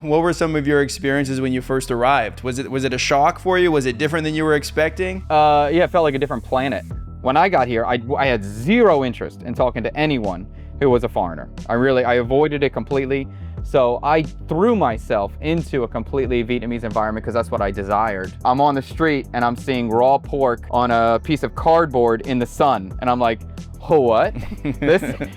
What were some of your experiences when you first arrived? Was it a shock for you? Was it different than you were expecting? Yeah, it felt like a different planet. When I got here, I had zero interest in talking to anyone who was a foreigner. I avoided it completely. So I threw myself into a completely Vietnamese environment because that's what I desired. I'm on the street and I'm seeing raw pork on a piece of cardboard in the sun. And I'm like, oh, what?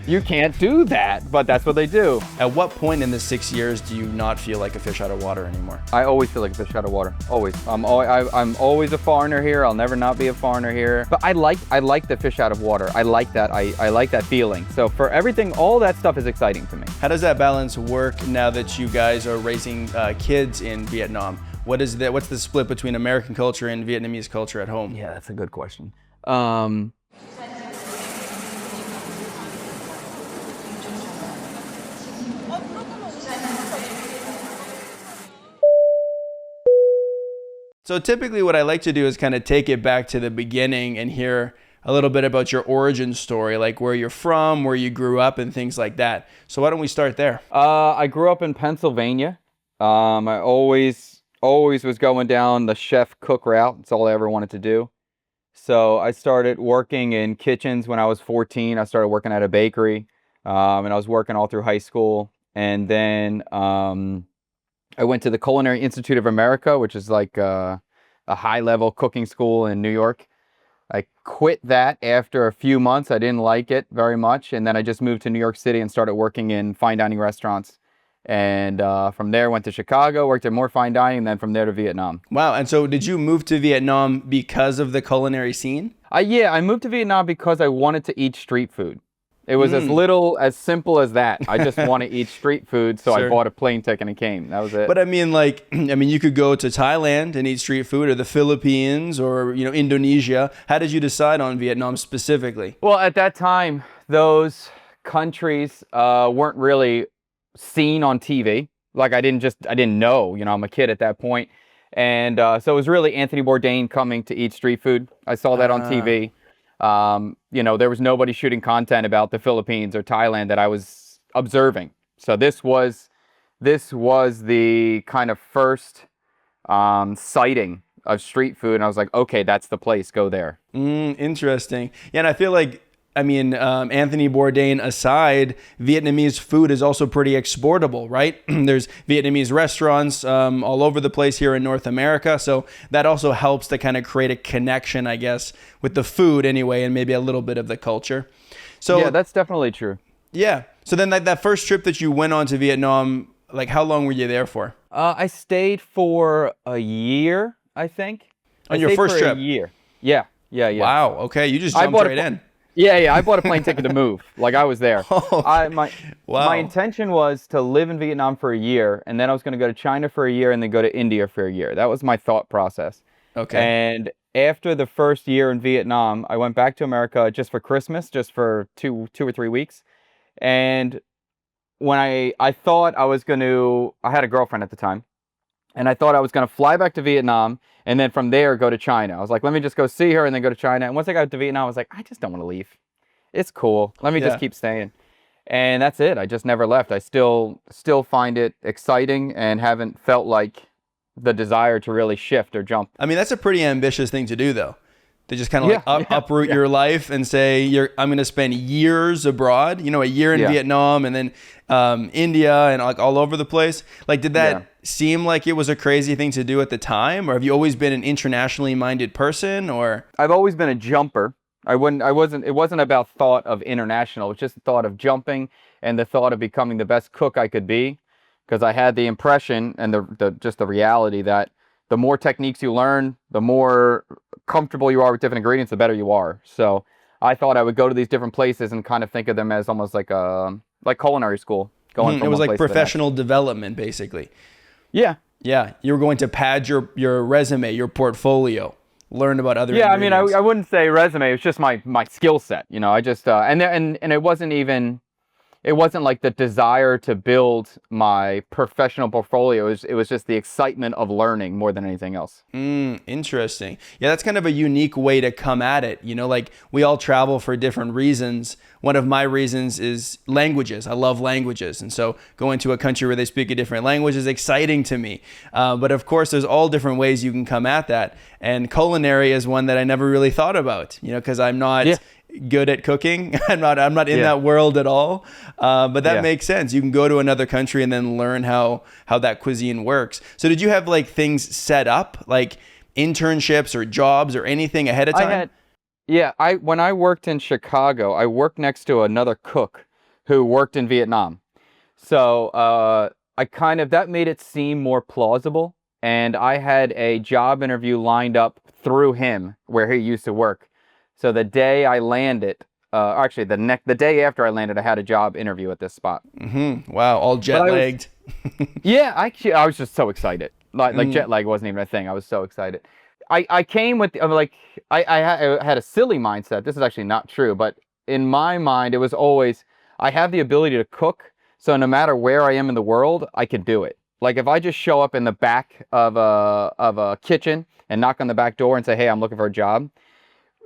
You can't do that, but that's what they do. At what point in the 6 years do you not feel like a fish out of water anymore? I always feel like a fish out of water, always. I'm always a foreigner here. I'll never not be a foreigner here. But I like the fish out of water. I like that. I like that feeling. So for everything, all that stuff is exciting to me. How does that balance work now that you guys are raising kids in Vietnam? What's the split between American culture and Vietnamese culture at home? Yeah, that's a good question. So typically what I like to do is kind of take it back to the beginning and hear a little bit about your origin story, like where you're from, where you grew up, and things like that. So why don't we start there? I grew up in Pennsylvania. I always was going down the chef cook route. That's all I ever wanted to do. So I started working in kitchens when I was 14. I started working at a bakery, and I was working all through high school. And then I went to the Culinary Institute of America, which is like a high-level cooking school in New York. I quit that after a few months. I didn't like it very much. And then I just moved to New York City and started working in fine dining restaurants. And from there, went to Chicago, worked at more fine dining, and then from there to Vietnam. Wow. And so did you move to Vietnam because of the culinary scene? Yeah, I moved to Vietnam because I wanted to eat street food. It was as simple as that. I just want to eat street food, so Sure. I bought a plane ticket and came. That was it. But I mean, you could go to Thailand and eat street food, or the Philippines, or Indonesia. How did you decide on Vietnam specifically? Well, at that time, those countries weren't really seen on TV. Like I didn't know. I'm a kid at that point, and so it was really Anthony Bourdain coming to eat street food. I saw that on TV. There was nobody shooting content about the Philippines or Thailand that I was observing. So this was the kind of first sighting of street food, and I was like, okay, that's the place. Go there. Interesting. Yeah, and I feel like, Anthony Bourdain aside, Vietnamese food is also pretty exportable, right? There's Vietnamese restaurants all over the place here in North America. So that also helps to kind of create a connection, I guess, with the food anyway, and maybe a little bit of the culture. So yeah, that's definitely true. Yeah. So then that first trip that you went on to Vietnam, like how long were you there for? I stayed for a year, I think. On your first trip? A year. Yeah. Wow. Okay. You just jumped right in. Yeah, I bought a plane ticket to move. Like I was there. Wow. My intention was to live in Vietnam for a year, and then I was going to go to China for a year and then go to India for a year. That was my thought process. Okay. And after the first year in Vietnam, I went back to America just for Christmas, just for two or 3 weeks. And when I thought I had a girlfriend at the time, and I thought I was going to fly back to Vietnam and then from there go to China. I was like, let me just go see her and then go to China. And once I got to Vietnam, I was like, I just don't want to leave. It's cool. Let me just keep staying. And that's it. I just never left. I still find it exciting and haven't felt like the desire to really shift or jump. I mean, that's a pretty ambitious thing to do, though. To just kind of uproot your life and say, I'm going to spend years abroad, a year in Vietnam and then India and like all over the place. Like, did that seem like it was a crazy thing to do at the time? Or have you always been an internationally minded person? Or I've always been a jumper. It wasn't about thought of international. It was just the thought of jumping and the thought of becoming the best cook I could be. Because I had the impression and the reality that the more techniques you learn, the more comfortable you are with different ingredients, the better you are. So I thought I would go to these different places and kind of think of them as almost like culinary school. It was like professional development, basically. Yeah. Yeah. You were going to pad your resume, your portfolio, learn about other ingredients. I mean, I wouldn't say resume. It was just my skill set. I just and it wasn't even. it wasn't like the desire to build my professional portfolio. It was just the excitement of learning more than anything else. Interesting. Yeah, that's kind of a unique way to come at it. You know, like we all travel for different reasons. One of my reasons is languages. I love languages. And so going to a country where they speak a different language is exciting to me. But of course, there's all different ways you can come at that. And culinary is one that I never really thought about, you know, because I'm not good at cooking. I'm not in that world at all. But that makes sense. You can go to another country and then learn how that cuisine works. So did you have like things set up, like internships or jobs or anything ahead of time? When I worked in Chicago, I worked next to another cook who worked in Vietnam. So that made it seem more plausible. And I had a job interview lined up through him where he used to work. So the day I landed, the day after I landed, I had a job interview at this spot. Wow, all jet lagged. I was just so excited. Like jet lag wasn't even a thing. I was so excited. I came with I had a silly mindset. This is actually not true, but in my mind, it was always I have the ability to cook. So no matter where I am in the world, I can do it. Like if I just show up in the back of a kitchen and knock on the back door and say, "Hey, I'm looking for a job."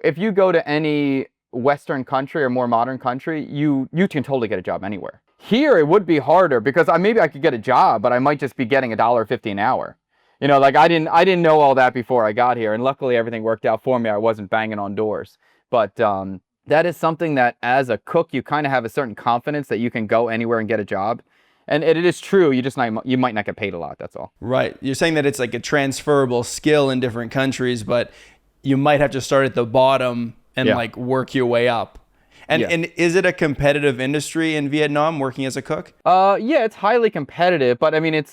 If you go to any Western country or more modern country, you can totally get a job anywhere. Here, it would be harder because maybe I could get a job, but I might just be getting $1.50 an hour. You know, like I didn't know all that before I got here, and luckily everything worked out for me. I wasn't banging on doors, but that is something that as a cook, you kind of have a certain confidence that you can go anywhere and get a job. And it is true. You might not get paid a lot. That's all. Right. You're saying that it's like a transferable skill in different countries, but you might have to start at the bottom and like work your way up. And is it a competitive industry in Vietnam working as a cook? It's highly competitive, but I mean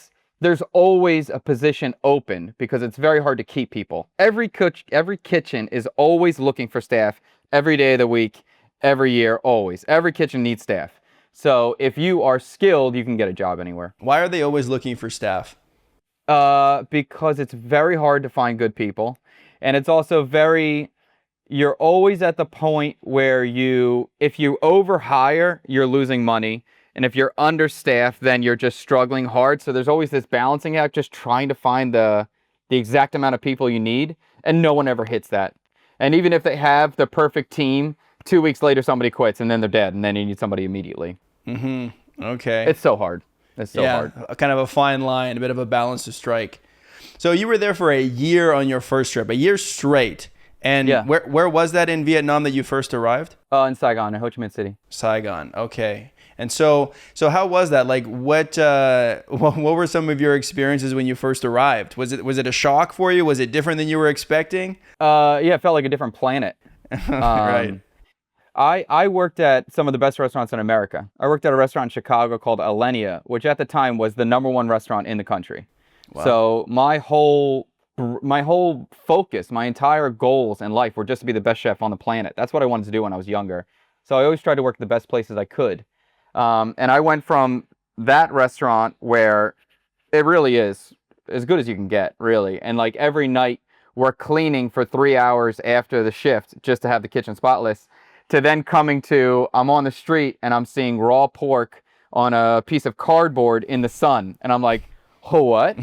there's always a position open because it's very hard to keep people. Every kitchen is always looking for staff every day of the week, every year, always. Every kitchen needs staff. So if you are skilled, you can get a job anywhere. Why are they always looking for staff? Because it's very hard to find good people. And it's also you're always at the point where if you overhire, you're losing money. And if you're understaffed, then you're just struggling hard. So there's always this balancing act, just trying to find the exact amount of people you need. And no one ever hits that. And even if they have the perfect team, 2 weeks later, somebody quits and then they're dead. And then you need somebody immediately. Okay. It's so hard. It's so hard. Kind of a fine line, a bit of a balance to strike. So you were there for a year on your first trip, a year straight. And where was that in Vietnam that you first arrived? In Saigon, in Ho Chi Minh City. Saigon. Okay. And so how was that? Like what were some of your experiences when you first arrived? Was it a shock for you? Was it different than you were expecting? It felt like a different planet. Right. I worked at some of the best restaurants in America. I worked at a restaurant in Chicago called Alenia, which at the time was the #1 restaurant in the country. Wow. So my whole focus, my entire goals in life were just to be the best chef on the planet. That's what I wanted to do when I was younger. So I always tried to work the best places I could. And I went from that restaurant where it really is as good as you can get, really. And like every night we're cleaning for 3 hours after the shift just to have the kitchen spotless, to then coming to, I'm on the street and I'm seeing raw pork on a piece of cardboard in the sun. And I'm like, oh, what?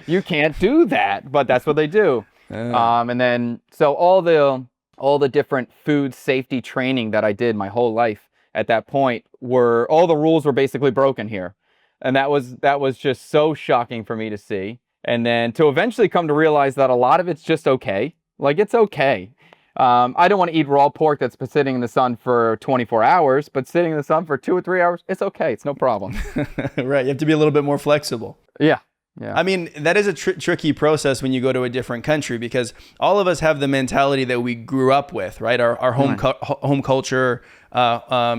You can't do that. But that's what they do. And then, so all the different food safety training that I did my whole life at that point all the rules were basically broken here. And that was just so shocking for me to see. And then to eventually come to realize that a lot of it's just okay. Like, it's okay. I don't want to eat raw pork that's been sitting in the sun for 24 hours, but sitting in the sun for 2 or 3 hours, it's okay. It's no problem. Right. You have to be a little bit more flexible. Yeah. I mean, that is a tricky process when you go to a different country, because all of us have the mentality that we grew up with, right? Our home culture, our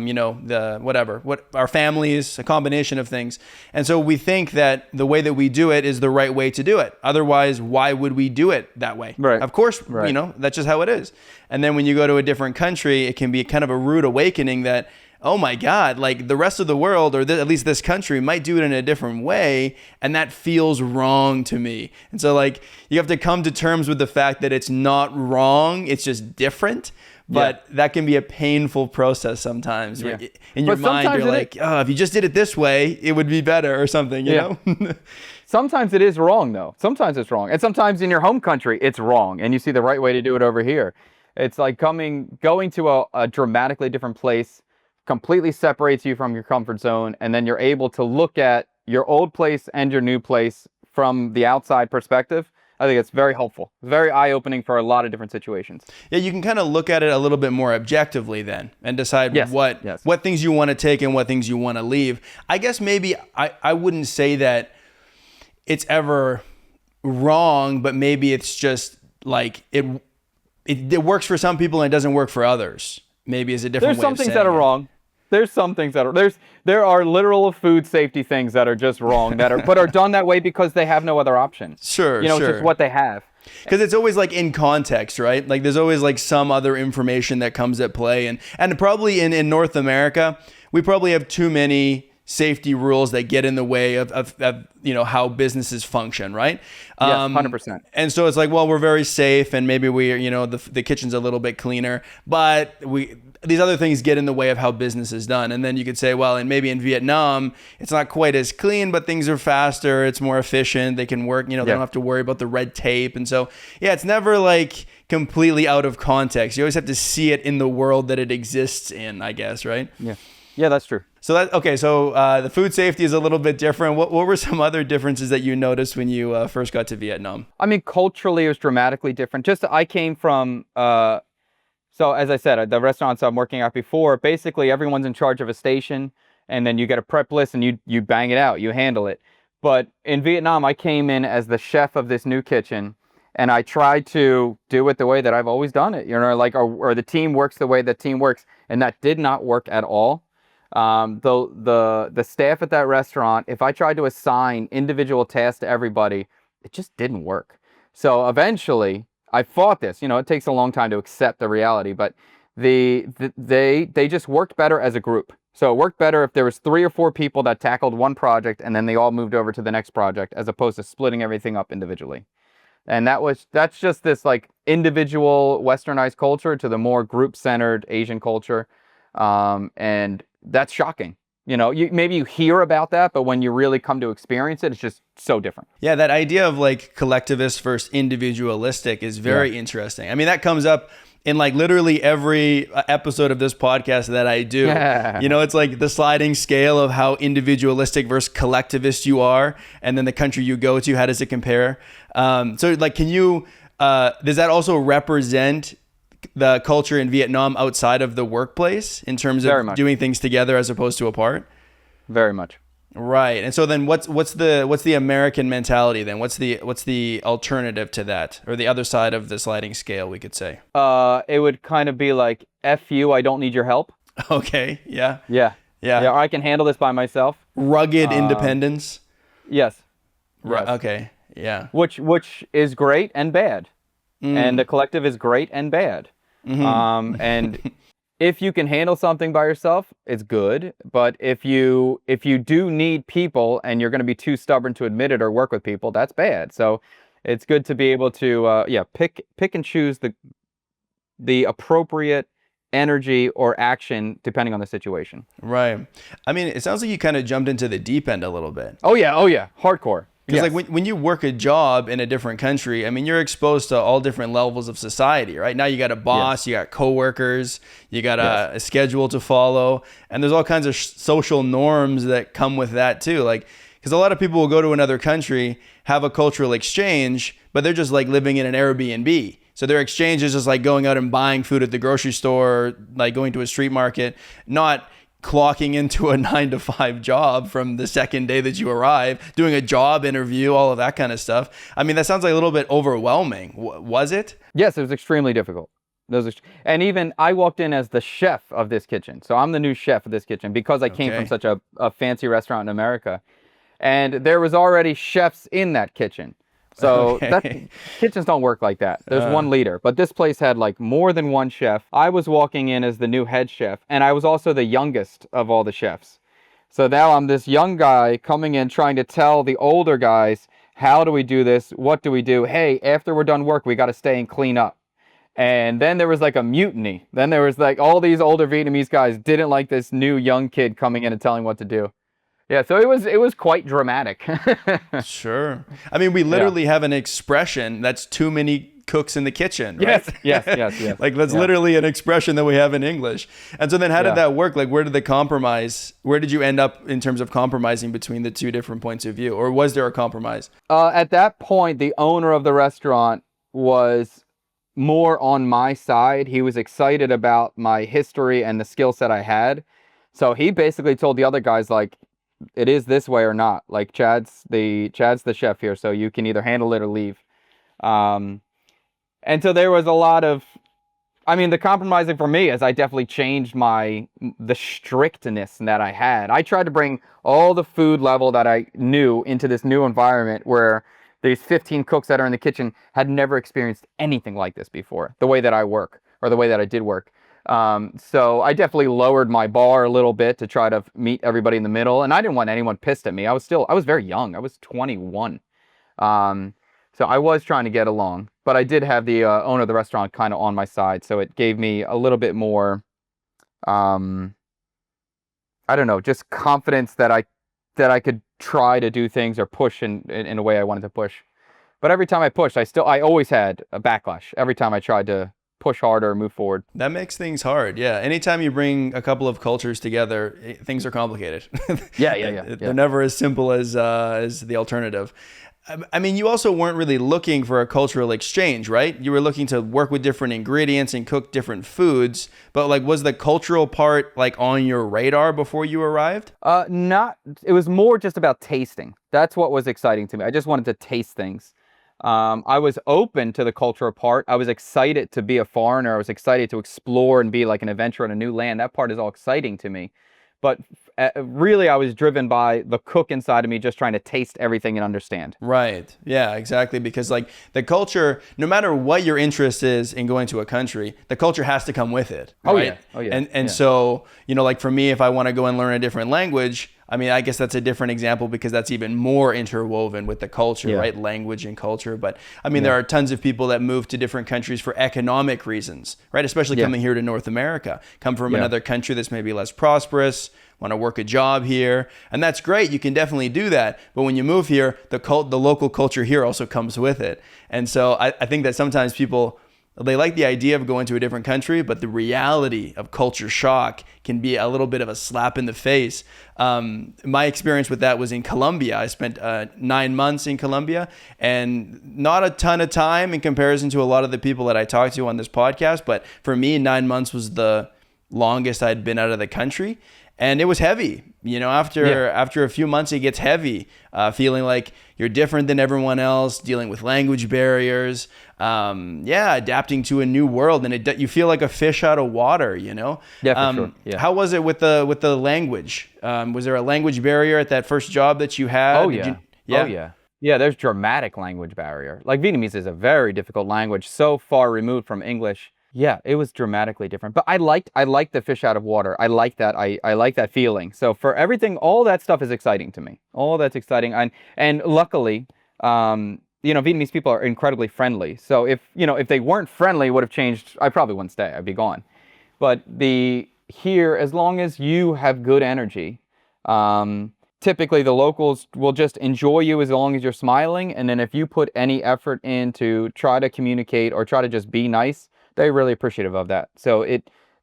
families, a combination of things. And so we think that the way that we do it is the right way to do it. Otherwise, why would we do it that way? Right. Of course, that's just how it is. And then when you go to a different country, it can be kind of a rude awakening that, oh my God, like the rest of the world, or at least this country, might do it in a different way, and that feels wrong to me. And so like you have to come to terms with the fact that it's not wrong, it's just different. but that can be a painful process sometimes. Yeah. In your But mind, sometimes you're like, oh, if you just did it this way, it would be better or something, you know? Sometimes it is wrong, though. Sometimes it's wrong. And sometimes in your home country, it's wrong. And you see the right way to do it over here. It's like going to a dramatically different place completely separates you from your comfort zone. And then you're able to look at your old place and your new place from the outside perspective. I think it's very helpful, very eye-opening for a lot of different situations. Yeah, you can kind of look at it a little bit more objectively then and decide what things you want to take and what things you want to leave. I guess maybe I wouldn't say that it's ever wrong, but maybe it's just like it works for some people and it doesn't work for others. Maybe is a different way of saying it. There's some things that are wrong. There's some things that are there are literal food safety things that are just wrong but are done that way because they have no other option. Sure, it's just what they have. Because it's always like in context, right? Like there's always like some other information that comes at play, and probably in North America, we probably have too many safety rules that get in the way of how businesses function, right? Yes, 100%. And so it's like, well, we're very safe, and maybe the kitchen's a little bit cleaner, but these other things get in the way of how business is done. And then you could say, well, and maybe in Vietnam, it's not quite as clean, but things are faster, it's more efficient, they can work, they don't have to worry about the red tape. And so, it's never like completely out of context. You always have to see it in the world that it exists in, I guess, right? Yeah, that's true. So the food safety is a little bit different. What were some other differences that you noticed when you first got to Vietnam? I mean, culturally, it was dramatically different. I came from, so as I said, the restaurants I'm working at before, basically everyone's in charge of a station, and then you get a prep list and you bang it out, you handle it. But in Vietnam, I came in as the chef of this new kitchen, and I tried to do it the way that I've always done it, or the team works the way the team works, and that did not work at all. The staff at that restaurant, if I tried to assign individual tasks to everybody, it just didn't work. So eventually I fought this, it takes a long time to accept the reality, but they just worked better as a group. So it worked better if there was 3 or 4 people that tackled one project and then they all moved over to the next project, as opposed to splitting everything up individually. And that's just this like individual westernized culture to the more group-centered Asian culture. And that's shocking. Maybe you hear about that, but when you really come to experience it, it's just so different. Yeah, that idea of like collectivist versus individualistic is very interesting. I mean, that comes up in like literally every episode of this podcast that I do. Yeah. It's like the sliding scale of how individualistic versus collectivist you are, and then the country you go to, how does it compare? So like, can you, does that also represent the culture in Vietnam outside of the workplace in terms of doing things together as opposed to apart? Very much. Right. And so then what's the American mentality then? What's the alternative to that, or the other side of the sliding scale, we could say? It would kind of be like, F you, I don't need your help. Okay. Yeah. Yeah. I can handle this by myself. Rugged independence. Yes. Right. Okay. Yeah. Which is great and bad. And the collective is great and bad. Mm-hmm. And if you can handle something by yourself, it's good. But if you do need people and you're going to be too stubborn to admit it or work with people, that's bad. So it's good to be able to pick and choose the appropriate energy or action depending on the situation. Right. I mean, it sounds like you kind of jumped into the deep end a little bit. Oh yeah, hardcore. Because like when you work a job in a different country, I mean, you're exposed to all different levels of society, right? Now you got a boss, you got coworkers, you got a schedule to follow, and there's all kinds of social norms that come with that too. Like, because a lot of people will go to another country, have a cultural exchange, but they're just like living in an Airbnb. So their exchange is just like going out and buying food at the grocery store, like going to a street market, not clocking into a 9-to-5 job from the second day that you arrive, doing a job interview, all of that kind of stuff. I mean, that sounds like a little bit overwhelming. Was it? Yes, it was extremely difficult. And even I walked in as the chef of this kitchen. So I'm the new chef of this kitchen because I came from such a fancy restaurant in America. And there was already chefs in that kitchen. So kitchens don't work like that. There's one leader, but this place had like more than one chef. I was walking in as the new head chef, and I was also the youngest of all the chefs. So now I'm this young guy coming in trying to tell the older guys, how do we do this? What do we do? Hey, after we're done work, we got to stay and clean up. And then there was like a mutiny. Then there was like all these older Vietnamese guys didn't like this new young kid coming in and telling what to do. Yeah, so it was quite dramatic. Sure. I mean, we Yeah. literally have an expression that's too many cooks in the kitchen, right? Yes, yes. Like that's Yeah. literally an expression that we have in English. And so then how Yeah. did that work? Like where did you end up in terms of compromising between the two different points of view? Or was there a compromise? At that point, the owner of the restaurant was more on my side. He was excited about my history and the skill set I had. So he basically told the other guys, like, it is this way or not. Like Chad's the chef here, so you can either handle it or leave. Um, and so there was a lot of, I mean, the compromising for me is I definitely changed the strictness that I had. I tried to bring all the food level that I knew into this new environment where these 15 cooks that are in the kitchen had never experienced anything like this before, the way that I work or the way that I did work. So I definitely lowered my bar a little bit to try to meet everybody in the middle. And I didn't want anyone pissed at me. I was very young. I was 21. So I was trying to get along, but I did have the owner of the restaurant kind of on my side. So it gave me a little bit more, I don't know, just confidence that I could try to do things or push in a way I wanted to push. But every time I pushed, I always had a backlash every time I tried to push harder or move forward. That makes things hard. Yeah. Anytime you bring a couple of cultures together, things are complicated. Yeah. They're never as simple as the alternative. I mean, you also weren't really looking for a cultural exchange, right? You were looking to work with different ingredients and cook different foods. But like, was the cultural part like on your radar before you arrived? It was more just about tasting. That's what was exciting to me. I just wanted to taste things. I was open to the cultural part. I was excited to be a foreigner. I was excited to explore and be like an adventurer in a new land. That part is all exciting to me. But really, I was driven by the cook inside of me just trying to taste everything and understand. Right. Yeah, exactly. Because like the culture, no matter what your interest is in going to a country, the culture has to come with it. Right? Oh yeah. And so, like for me, if I want to go and learn a different language, I mean, I guess that's a different example because that's even more interwoven with the culture, right? Language and culture. But I mean, there are tons of people that move to different countries for economic reasons, right? Especially coming here to North America, come from another country that's maybe less prosperous, want to work a job here. And that's great. You can definitely do that. But when you move here, the local culture here also comes with it. And so I think that sometimes people, they like the idea of going to a different country, but the reality of culture shock can be a little bit of a slap in the face. My experience with that was in Colombia. I spent 9 months in Colombia, and not a ton of time in comparison to a lot of the people that I talked to on this podcast. But for me, 9 months was the longest I'd been out of the country. And it was heavy, after a few months, it gets heavy, feeling like you're different than everyone else, dealing with language barriers, adapting to a new world. And you feel like a fish out of water, Yeah, for sure. Yeah. How was it with the language? Was there a language barrier at that first job that you had? Oh, yeah. Oh, yeah. Yeah, there's dramatic language barrier. Like Vietnamese is a very difficult language, so far removed from English. Yeah, it was dramatically different. But I liked the fish out of water. I like that. I like that feeling. So for everything, all that stuff is exciting to me. All that's exciting. And luckily, Vietnamese people are incredibly friendly. So if they weren't friendly, it would have changed. I probably wouldn't stay. I'd be gone. But here, as long as you have good energy, typically the locals will just enjoy you as long as you're smiling. And then if you put any effort in to try to communicate or try to just be nice, they're really appreciative of that. So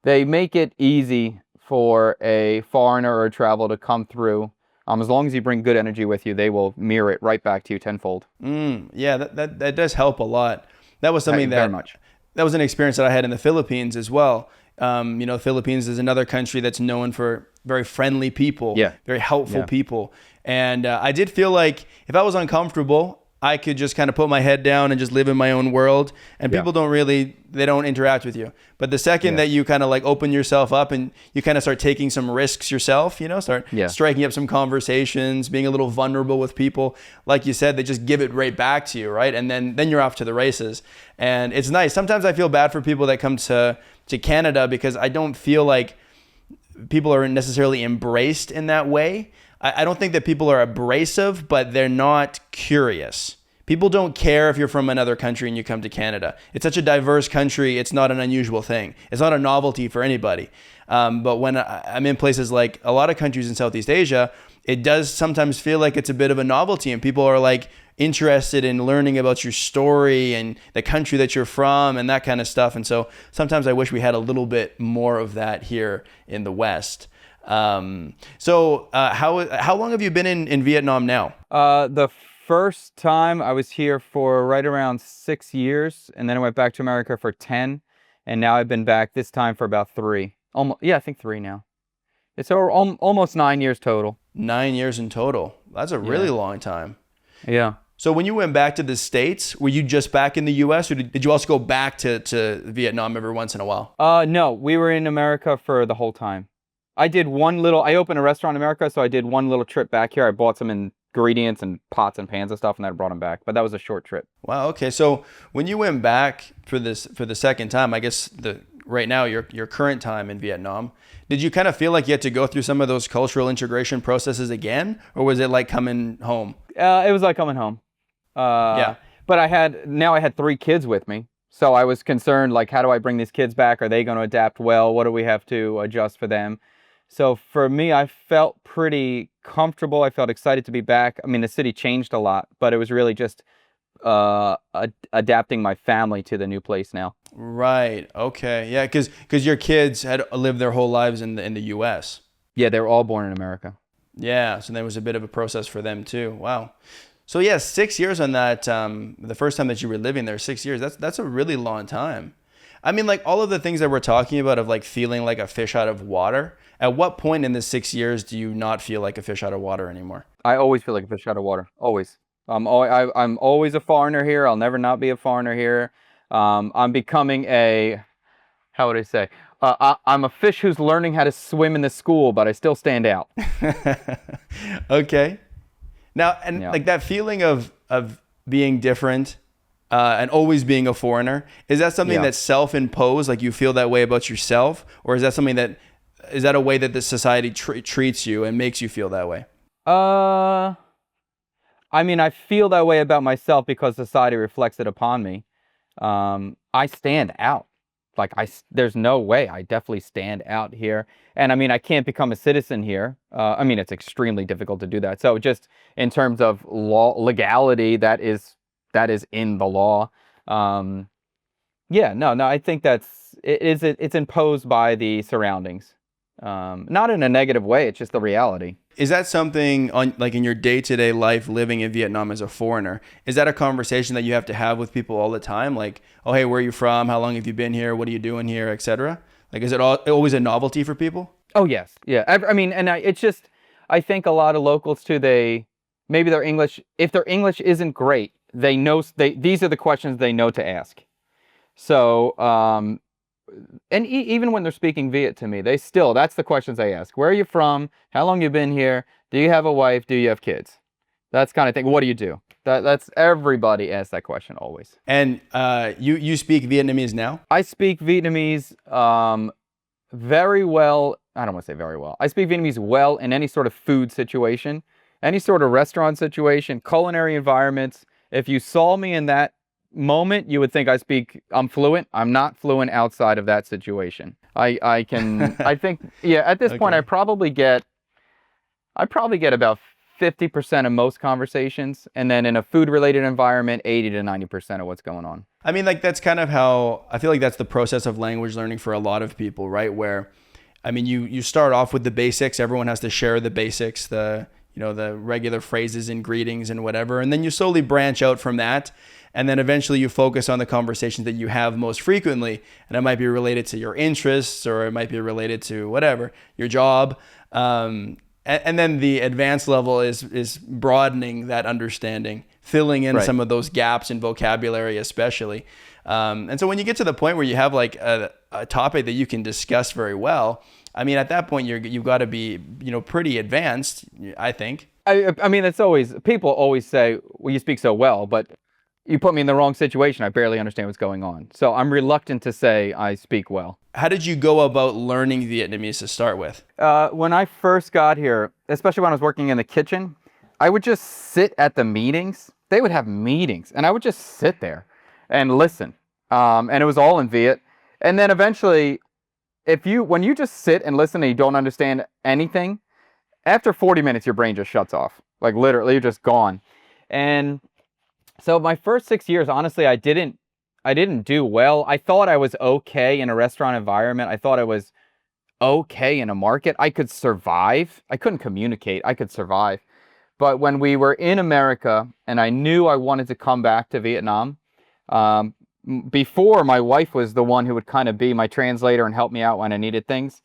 they make it easy for a foreigner or a traveler to come through. As long as you bring good energy with you, they will mirror it right back to you tenfold. Yeah, that does help a lot. That was something very much. That was an experience that I had in the Philippines as well. The Philippines is another country that's known for very friendly people, very helpful people. And I did feel like if I was uncomfortable, I could just kind of put my head down and just live in my own world, and people they don't interact with you. But the second that you kind of like open yourself up and you kind of start taking some risks yourself, start striking up some conversations, being a little vulnerable with people, like you said, they just give it right back to you, right? And then you're off to the races. And it's nice. Sometimes I feel bad for people that come to Canada because I don't feel like people are necessarily embraced in that way. I don't think that people are abrasive, but they're not curious. People don't care if you're from another country and you come to Canada. It's such a diverse country. It's not an unusual thing. It's not a novelty for anybody. But when I'm in places like a lot of countries in Southeast Asia, it does sometimes feel like it's a bit of a novelty, and people are like interested in learning about your story and the country that you're from and that kind of stuff. And so sometimes I wish we had a little bit more of that here in the West. So how long have you been in Vietnam now? The first time I was here for right around 6 years, and then I went back to America for 10, and now I've been back this time for about 3. I think 3 now. It's almost 9 years total. 9 years in total. That's a really long time. Yeah. So when you went back to the States, were you just back in the U.S., or did you also go back to Vietnam every once in a while? No, we were in America for the whole time. I opened a restaurant in America, so I did one little trip back here. I bought some ingredients and pots and pans and stuff, and then I brought them back. But that was a short trip. Wow. Okay. So when you went back for the second time, I guess right now your current time in Vietnam, did you kind of feel like you had to go through some of those cultural integration processes again, or was it like coming home? It was like coming home. Yeah. But I had 3 kids with me, so I was concerned, like, how do I bring these kids back? Are they going to adapt well? What do we have to adjust for them? So for me, I felt pretty comfortable. I felt excited to be back. I mean, the city changed a lot, but it was really just adapting my family to the new place now. Right. Okay. Yeah. Because your kids had lived their whole lives in the U.S. Yeah, they were all born in America. Yeah. So there was a bit of a process for them too. Wow. So yeah, 6 years on that. The first time that you were living there, 6 years. That's a really long time. I mean, like all of the things that we're talking about of like feeling like a fish out of water. At what point in the 6 years do you not feel like a fish out of water anymore? I always feel like a fish out of water. Always. I'm always a foreigner here. I'll never not be a foreigner here. I'm becoming how would I say? I'm a fish who's learning how to swim in the school, but I still stand out. Okay. Now, and like that feeling of being different and always being a foreigner, is that something that's self-imposed? Like you feel that way about yourself, or is that a way that the society treats you and makes you feel that way? I mean, I feel that way about myself because society reflects it upon me. I stand out. Like there's no way. I definitely stand out here. And I mean, I can't become a citizen here. I mean, it's extremely difficult to do that. So just in terms of legality, that is in the law. I think it's imposed by the surroundings. Not in a negative way. It's just the reality. Is that something like in your day-to-day life living in Vietnam as a foreigner? Is that a conversation that you have to have with people all the time? Like, oh, hey, where are you from? How long have you been here? What are you doing here, etc.? Like, is it always a novelty for people? Oh, yes. Yeah. I mean, and it's just, I think a lot of locals too, maybe their English, if their English isn't great, these are the questions they know to ask. So, and even when they're speaking Viet to me, that's the questions they ask. Where are you from? How long you been here? Do you have a wife? Do you have kids? That's kind of thing. What do you do? That's everybody asks that question always. And you speak Vietnamese now? I speak Vietnamese very well. I don't want to say very well. I speak Vietnamese well in any sort of food situation, any sort of restaurant situation, culinary environments. If you saw me in that moment, you would think I'm fluent. I'm not fluent outside of that situation. I think, at this point, I probably get about 50% of most conversations, and then in a food-related environment, 80 to 90% of what's going on. I mean, like that's kind of how I feel like that's the process of language learning for a lot of people, right? Where, I mean, you start off with the basics. Everyone has to share the basics, the regular phrases and greetings and whatever, and then you slowly branch out from that. And then eventually you focus on the conversations that you have most frequently. And it might be related to your interests, or it might be related to whatever, your job. And then the advanced level is broadening that understanding, filling in some of those gaps in vocabulary especially. And so when you get to the point where you have like a topic that you can discuss very well, I mean, at that point, you've got to be, pretty advanced, I think. I mean, people always say, well, you speak so well, but you put me in the wrong situation. I barely understand what's going on. So I'm reluctant to say I speak well. How did you go about learning Vietnamese to start with? When I first got here, especially when I was working in the kitchen, I would just sit at the meetings they would have meetings, and I would just sit there and listen. And it was all in Viet. And then eventually, when you just sit and listen and you don't understand anything, after 40 minutes, your brain just shuts off. Like literally, you're just gone. And so my first 6 years, honestly, I didn't do well. I thought I was okay in a restaurant environment. I thought I was okay in a market. I could survive. I couldn't communicate. I could survive. But when we were in America and I knew I wanted to come back to Vietnam, before, my wife was the one who would kind of be my translator and help me out when I needed things.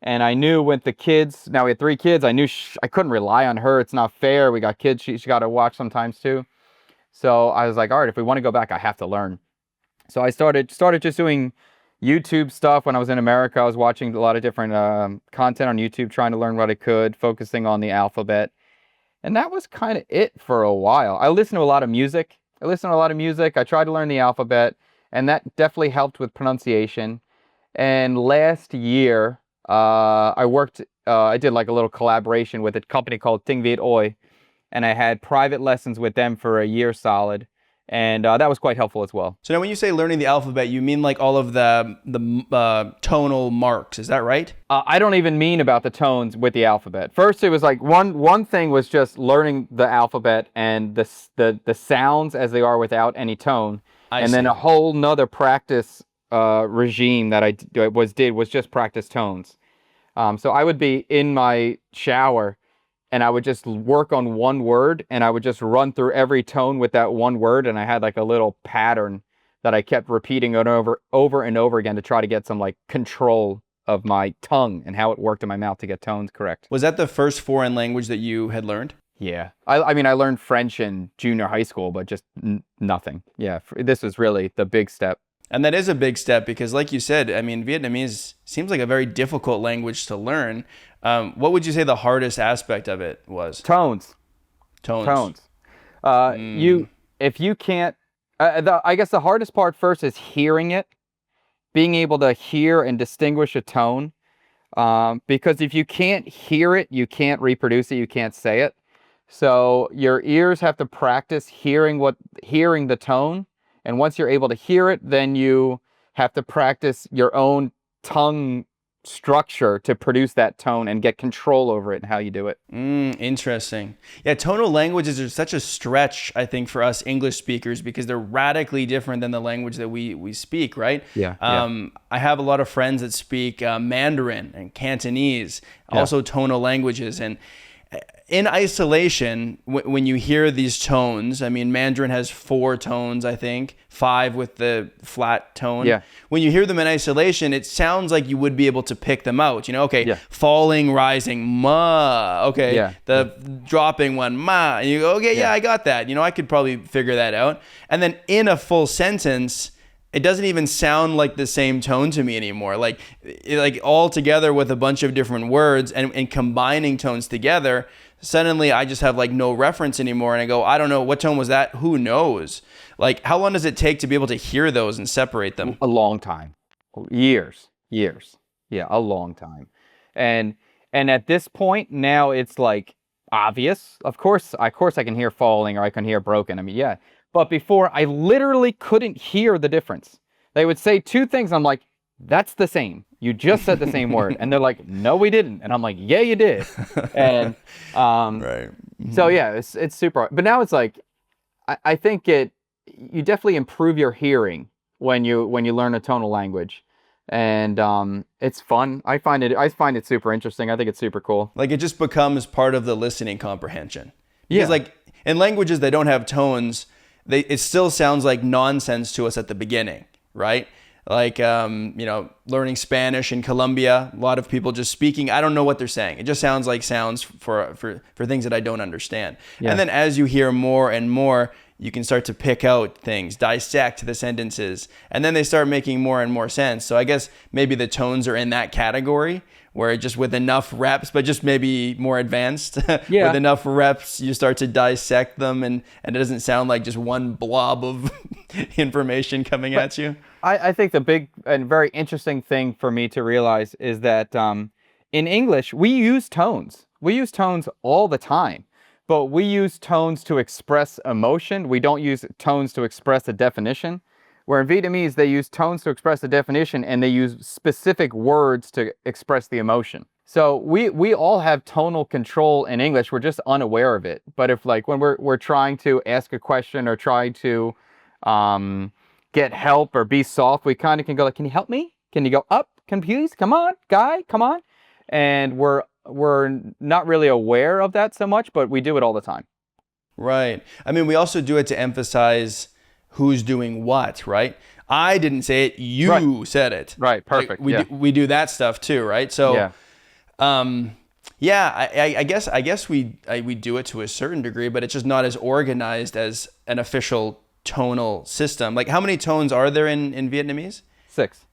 And I knew with the kids, now we had 3 kids, I knew I couldn't rely on her. It's not fair. We got kids she got to watch sometimes too. So I was like, all right, if we want to go back, I have to learn. So I started just doing YouTube stuff when I was in America. I was watching a lot of different content on YouTube, trying to learn what I could, focusing on the alphabet. And that was kind of it for a while. I listened to a lot of music. I tried to learn the alphabet, and that definitely helped with pronunciation. And last year, I did like a little collaboration with a company called Tinh Viet Oi, and I had private lessons with them for a year solid. And that was quite helpful as well. So now when you say learning the alphabet, you mean like all of the tonal marks, is that right? I don't even mean about the tones with the alphabet. First, it was like one thing was just learning the alphabet and the sounds as they are without any tone. And then a whole nother practice regime that I did was just practice tones. So I would be in my shower and I would just work on one word, and I would just run through every tone with that one word, and I had like a little pattern that I kept repeating it over and over again to try to get some like control of my tongue and how it worked in my mouth to get tones correct. Was that the first foreign language that you had learned? Yeah. I mean, I learned French in junior high school, but just nothing. Yeah, this was really the big step. And that is a big step because, like you said, I mean, Vietnamese seems like a very difficult language to learn. What would you say the hardest aspect of it was? Tones. If you can't, I guess the hardest part first is hearing it, being able to hear and distinguish a tone. Because if you can't hear it, you can't reproduce it, you can't say it. So your ears have to practice hearing the tone. And once you're able to hear it, then you have to practice your own tongue structure to produce that tone and get control over it and how you do it. Interesting. Yeah, tonal languages are such a stretch, I think, for us English speakers because they're radically different than the language that we speak, right? Yeah. I have a lot of friends that speak Mandarin and Cantonese, also tonal languages. And in isolation, when you hear these tones, I mean, Mandarin has 4 tones, I think, 5 with the flat tone. Yeah. When you hear them in isolation, it sounds like you would be able to pick them out. You know, okay, falling, rising, ma. Okay, dropping one, ma. And you go, okay, I got that. You know, I could probably figure that out. And then in a full sentence, it doesn't even sound like the same tone to me anymore. Like all together with a bunch of different words and combining tones together, suddenly I just have like no reference anymore. And I go, I don't know, what tone was that? Who knows? Like, how long does it take to be able to hear those and separate them? A long time. Years. Yeah, a long time. And at this point, now it's like obvious. Of course I can hear falling or I can hear broken. I mean, yeah. But before, I literally couldn't hear the difference. They would say 2 things. I'm like, that's the same. You just said the same word. And they're like, no, we didn't. And I'm like, yeah, you did. And right. So yeah, it's super hard. But now it's like, I think you definitely improve your hearing when you learn a tonal language. And it's fun. I find it super interesting. I think it's super cool. Like it just becomes part of the listening comprehension. Because like in languages that don't have tones, it still sounds like nonsense to us at the beginning, right? Like, learning Spanish in Colombia, a lot of people just speaking, I don't know what they're saying. It just sounds like sounds for things that I don't understand. Yeah. And then as you hear more and more, you can start to pick out things, dissect the sentences, and then they start making more and more sense. So I guess maybe the tones are in that category where just with enough reps, but just maybe more advanced, with enough reps, you start to dissect them and it doesn't sound like just one blob of information coming at you. I think the big and very interesting thing for me to realize is that in English, we use tones. We use tones all the time. but we use tones to express emotion. We don't use tones to express a definition. Where in Vietnamese, they use tones to express a definition, and they use specific words to express the emotion. So we all have tonal control in English. We're just unaware of it. But if like when we're trying to ask a question or try to get help or be soft, we kind of can go like, can you help me? Can you go up? Confused? Come on, guy, come on. And we're not really aware of that so much, but we do it all the time. Right. I mean, we also do it to emphasize who's doing what, right? I didn't say it, you said it. Right, perfect. Like, we do that stuff too, right? So I guess we do it to a certain degree, but it's just not as organized as an official tonal system. Like, how many tones are there in Vietnamese? 6.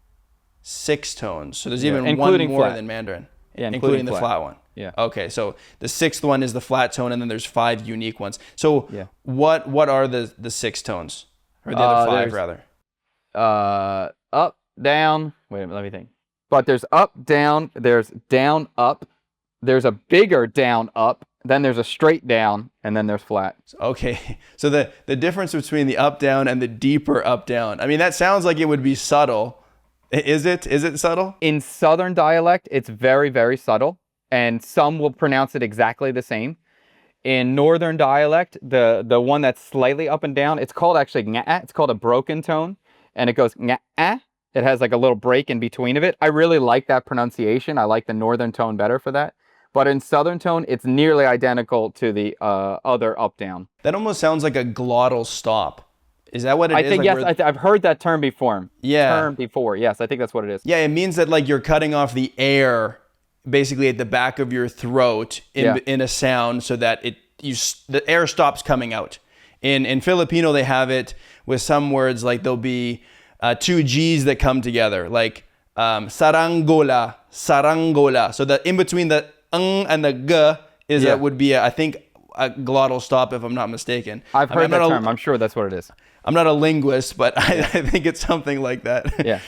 6 tones. So there's even including one more flat. than Mandarin. Yeah, including the flat one. Yeah. Okay, so the 6th one is the flat tone, and then there's 5 unique ones. So what are the 6 tones? Or the other 5, rather? Up, down. Wait a minute, let me think. But there's up, down. There's down, up. There's a bigger down, up. Then there's a straight down, and then there's flat. Okay, so the difference between the up, down, and the deeper up, down. I mean, that sounds like it would be subtle. Is it? Is it subtle? In Southern dialect, it's very, very subtle, and some will pronounce it exactly the same. In Northern dialect, the one that's slightly up and down, it's called actually ngã. It's called a broken tone, and it goes ngã. It has like a little break in between of it. I really like that pronunciation. I like the Northern tone better for that. But in Southern tone, it's nearly identical to the other up down. That almost sounds like a glottal stop. Is that what it is? I think, like yes, I've heard that term before. Yeah. Yes, I think that's what it is. Yeah, it means that like you're cutting off the air basically at the back of your throat in a sound so that the air stops coming out. In Filipino, they have it with some words like there'll be 2 G's that come together, like saranggola, saranggola. So that in between the ng and the g would be I think a glottal stop, if I'm not mistaken. I've heard that term. I'm sure that's what it is. I'm not a linguist, but I think it's something like that. Yeah.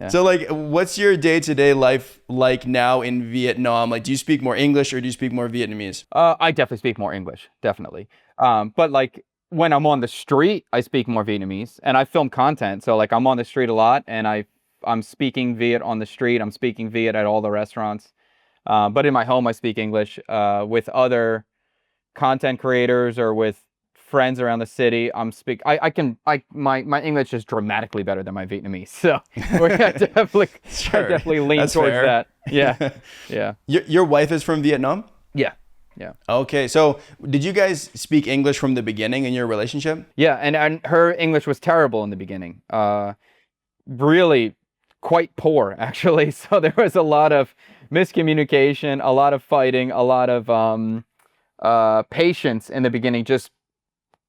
So like, what's your day-to-day life like now in Vietnam? Like, do you speak more English or do you speak more Vietnamese? I definitely speak more English, definitely. But like when I'm on the street, I speak more Vietnamese, and I film content. So like I'm on the street a lot, and I'm speaking Viet on the street. I'm speaking Viet at all the restaurants. But in my home, I speak English. With other content creators or with friends around the city, my English is dramatically better than my Vietnamese. So I definitely lean That's towards fair. that. Yeah. Yeah. Your wife is from Vietnam? Yeah. Yeah. Okay, so did you guys speak English from the beginning in your relationship? Yeah, and her English was terrible in the beginning. Really quite poor, actually. So there was a lot of miscommunication, a lot of fighting, a lot of patience in the beginning, just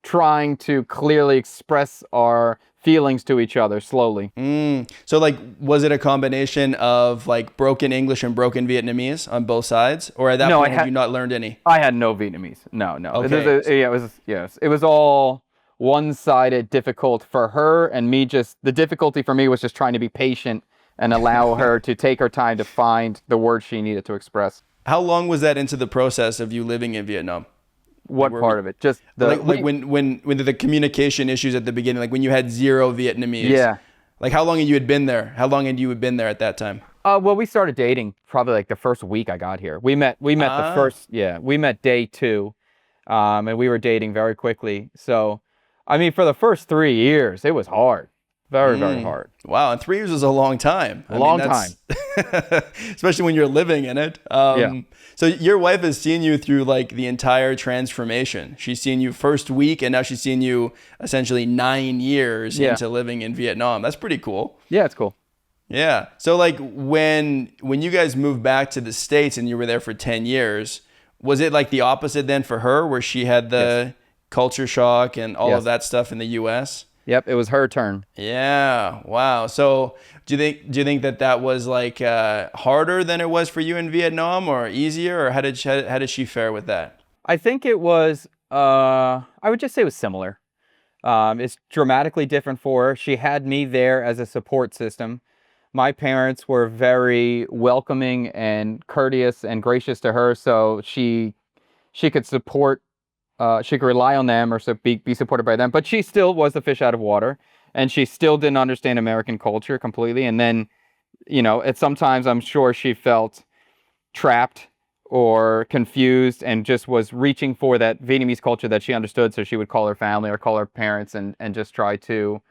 trying to clearly express our feelings to each other slowly. So like, was it a combination of like broken English and broken Vietnamese on both sides? Or at that point, had you not learned any? I had no Vietnamese. No. Okay. It was all one-sided, difficult for her, and me. Just the difficulty for me was just trying to be patient and allow her to take her time to find the words she needed to express. How long was that into the process of you living in Vietnam? What part of it? Just the when the communication issues at the beginning, like when you had 0 Vietnamese. Yeah. Like how long had you been there? How long had you been there at that time? Well, we started dating probably like the first week I got here. We met we met day 2, and we were dating very quickly. So, I mean, for the first 3 years, it was hard. Very, very hard. Wow, and 3 years is a long time. Long time. Especially when you're living in it. So your wife has seen you through like the entire transformation. She's seen you first week, and now she's seen you essentially 9 years into living in Vietnam. That's pretty cool. Yeah, it's cool. Yeah. So like when you guys moved back to the States and you were there for 10 years, was it like the opposite then for her, where she had the culture shock and all of that stuff in the US? Yep, it was her turn. Yeah. Wow. So do you think that was like harder than it was for you in Vietnam, or easier, or how did she fare with that? I think it was I would just say it was similar. It's dramatically different for her. She had me there as a support system. My parents were very welcoming and courteous and gracious to her, so she could support she could rely on them or be supported by them. But she still was the fish out of water, and she still didn't understand American culture completely. And then, sometimes I'm sure she felt trapped or confused and just was reaching for that Vietnamese culture that she understood. So she would call her family or call her parents and just try to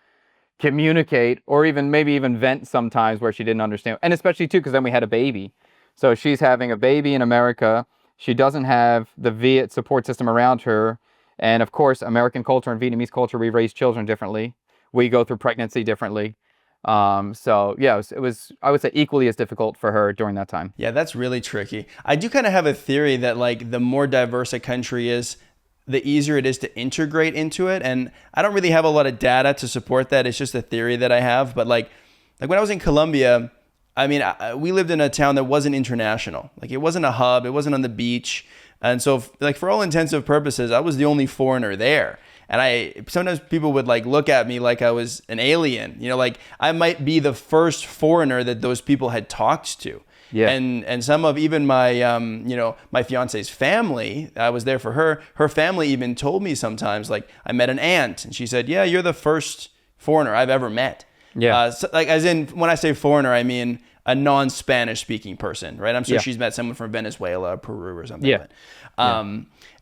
communicate, or maybe even vent sometimes where she didn't understand. And especially too, because then we had a baby. So she's having a baby in America. She doesn't have the Viet support system around her. And of course, American culture and Vietnamese culture, we raise children differently. We go through pregnancy differently. So yeah, it was, I would say, equally as difficult for her during that time. Yeah, that's really tricky. I do kind of have a theory that like the more diverse a country is, the easier it is to integrate into it. And I don't really have a lot of data to support that. It's just a theory that I have. But like when I was in Colombia, I mean, we lived in a town that wasn't international. Like it wasn't a hub. It wasn't on the beach. And so like for all intensive purposes, I was the only foreigner there. And sometimes people would like look at me like I was an alien, like I might be the first foreigner that those people had talked to. Yeah. And some of even my, my fiance's family, I was there for her family even told me sometimes, like I met an aunt and she said, yeah, you're the first foreigner I've ever met. Yeah. So, like as in when I say foreigner, I mean a non-Spanish speaking person, right? I'm sure she's met someone from Venezuela, Peru or something. Yeah.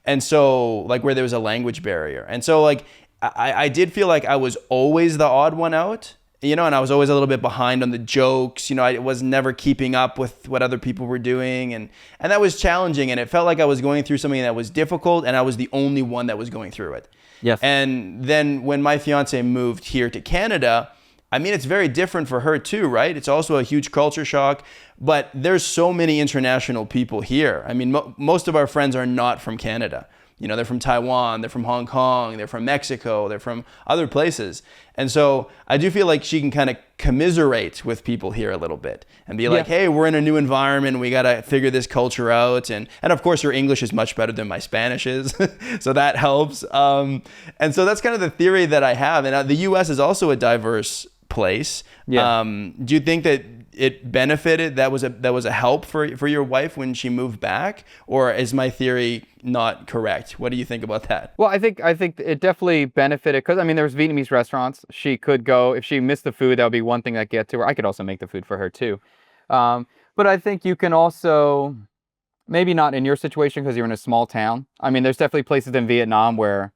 And so like where there was a language barrier. And so like I did feel like I was always the odd one out, and I was always a little bit behind on the jokes. I was never keeping up with what other people were doing. And that was challenging. And it felt like I was going through something that was difficult and I was the only one that was going through it. Yes. And then when my fiance moved here to Canada, I mean, it's very different for her too, right? It's also a huge culture shock, but there's so many international people here. I mean, most of our friends are not from Canada. They're from Taiwan, they're from Hong Kong, they're from Mexico, they're from other places. And so I do feel like she can kind of commiserate with people here a little bit and be like, hey, we're in a new environment. We got to figure this culture out. And of course, her English is much better than my Spanish is. So that helps. And so that's kind of the theory that I have. And the US is also a diverse place. Yeah. Do you think that it benefited? That was a help for your wife when she moved back, or is my theory not correct? What do you think about that? Well, I think it definitely benefited because there's Vietnamese restaurants. She could go if she missed the food. That would be one thing that get to her. I could also make the food for her too. But I think you can also, maybe not in your situation because you're in a small town. There's definitely places in Vietnam where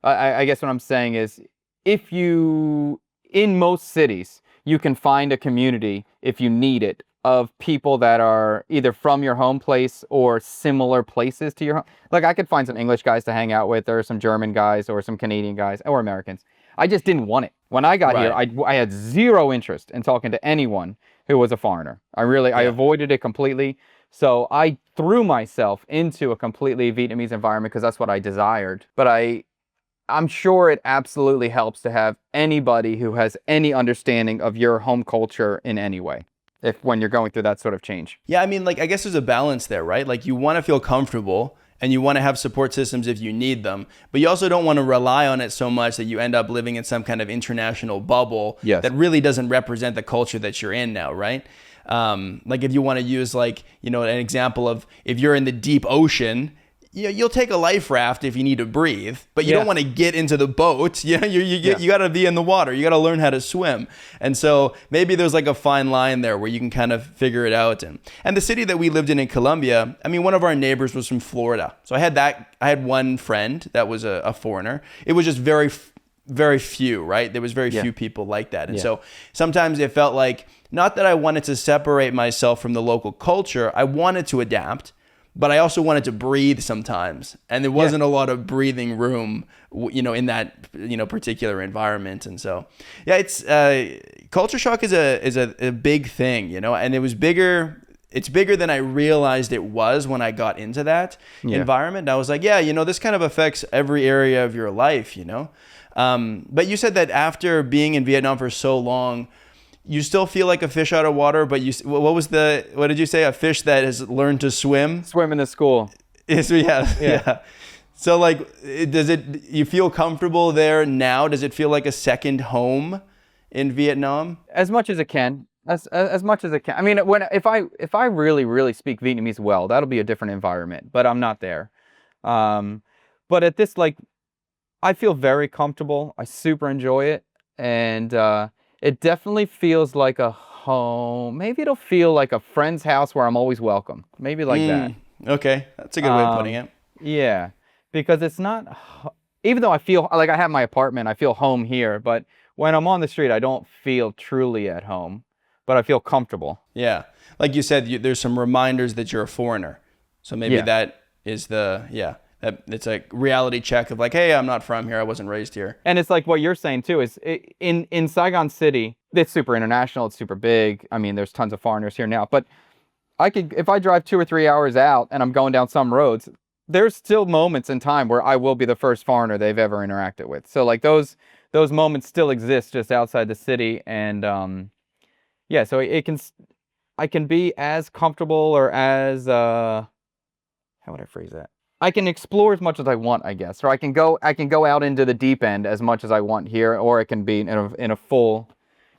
I guess what I'm saying is in most cities, you can find a community, if you need it, of people that are either from your home place or similar places to your home. Like I could find some English guys to hang out with, or some German guys, or some Canadian guys, or Americans. I just didn't want it. When I got here, I had zero interest in talking to anyone who was a foreigner. I avoided it completely. So I threw myself into a completely Vietnamese environment because that's what I desired. But I'm sure it absolutely helps to have anybody who has any understanding of your home culture in any way, when you're going through that sort of change. Yeah, I guess there's a balance there, right? Like you want to feel comfortable and you want to have support systems if you need them, but you also don't want to rely on it so much that you end up living in some kind of international bubble that really doesn't represent the culture that you're in now, right? Like if you want to use an example of if you're in the deep ocean, you'll take a life raft if you need to breathe, but you don't want to get into the boat. You got to be in the water. You got to learn how to swim. And so maybe there's like a fine line there where you can kind of figure it out. And the city that we lived in Colombia, one of our neighbors was from Florida. So I had one friend that was a foreigner. It was just very, very few, right? There was very few people like that. And so sometimes it felt like, not that I wanted to separate myself from the local culture. I wanted to adapt, but I also wanted to breathe sometimes, and there wasn't a lot of breathing room, in that particular environment. And so, it's culture shock is a big thing, and it was bigger. It's bigger than I realized it was when I got into that environment. And I was like, this kind of affects every area of your life, But you said that after being in Vietnam for so long, you still feel like a fish out of water, but what did you say? A fish that has learned to swim? Swim in the school. Yeah. So like, you feel comfortable there now? Does it feel like a second home in Vietnam? As much as it can. As much as it can. If I really, really speak Vietnamese well, that'll be a different environment, but I'm not there. But but at this, like, I feel very comfortable. I super enjoy it, and it definitely feels like a home. Maybe it'll feel like a friend's house where I'm always welcome. Maybe like that. Okay, that's a good way of putting it. Yeah, because it's not, even though I feel like I have my apartment, I feel home here, but when I'm on the street, I don't feel truly at home, but I feel comfortable. Yeah, like you said, there's some reminders that you're a foreigner, so maybe Yeah. that is that it's a reality check of like, hey, I'm not from here, I wasn't raised here. And it's like what you're saying too, is in Saigon City, it's super international, it's super big. I mean, there's tons of foreigners here now, but if I drive 2 or 3 hours out and I'm going down some roads, there's still moments in time where I will be the first foreigner they've ever interacted with. So like those moments still exist just outside the city, and yeah, so I can be as comfortable, or as how would I phrase that? I can explore as much as I want, I guess, or I can go out into the deep end as much as I want here, or it can be in a full,